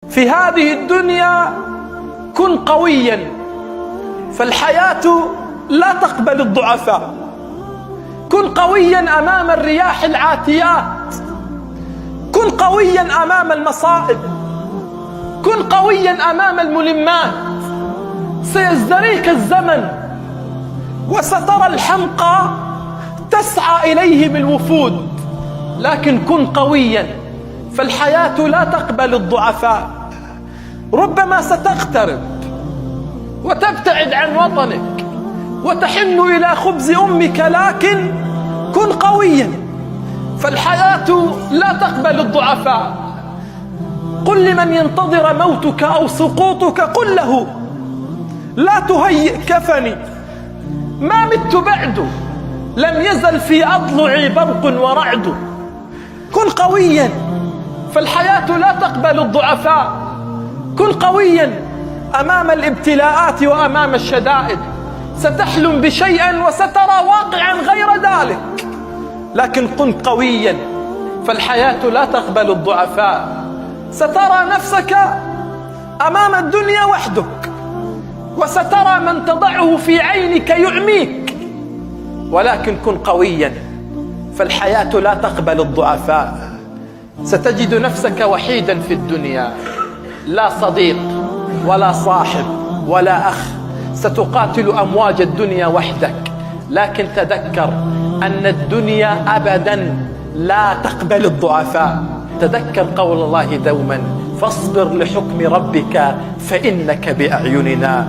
في هذه الدنيا كن قويا، فالحياة لا تقبل الضعفاء. كن قويا أمام الرياح العاتيات، كن قويا أمام المصائب، كن قويا أمام الملمات. سيزدريك الزمن وسترى الحمقى تسعى إليه بالوفود، لكن كن قويا، فالحياة لا تقبل الضعفاء. ربما ستغترب وتبتعد عن وطنك وتحن إلى خبز أمك، لكن كن قويا، فالحياة لا تقبل الضعفاء. قل لمن ينتظر موتك أو سقوطك، قل له لا تهيئ كفني، ما مت بعد، لم يزل في أضلعي برق ورعد. كن قويا، فالحياة لا تقبل الضعفاء. كن قويا أمام الابتلاءات وأمام الشدائد. ستحلم بشيء وسترى واقعا غير ذلك، لكن كن قويا، فالحياة لا تقبل الضعفاء. سترى نفسك أمام الدنيا وحدك، وسترى من تضعه في عينك يعميك، ولكن كن قويا، فالحياة لا تقبل الضعفاء. ستجد نفسك وحيدا في الدنيا، لا صديق ولا صاحب ولا أخ. ستقاتل أمواج الدنيا وحدك، لكن تذكر أن الدنيا أبدا لا تقبل الضعفاء. تذكر قول الله دوما: فاصبر لحكم ربك فإنك بأعيننا.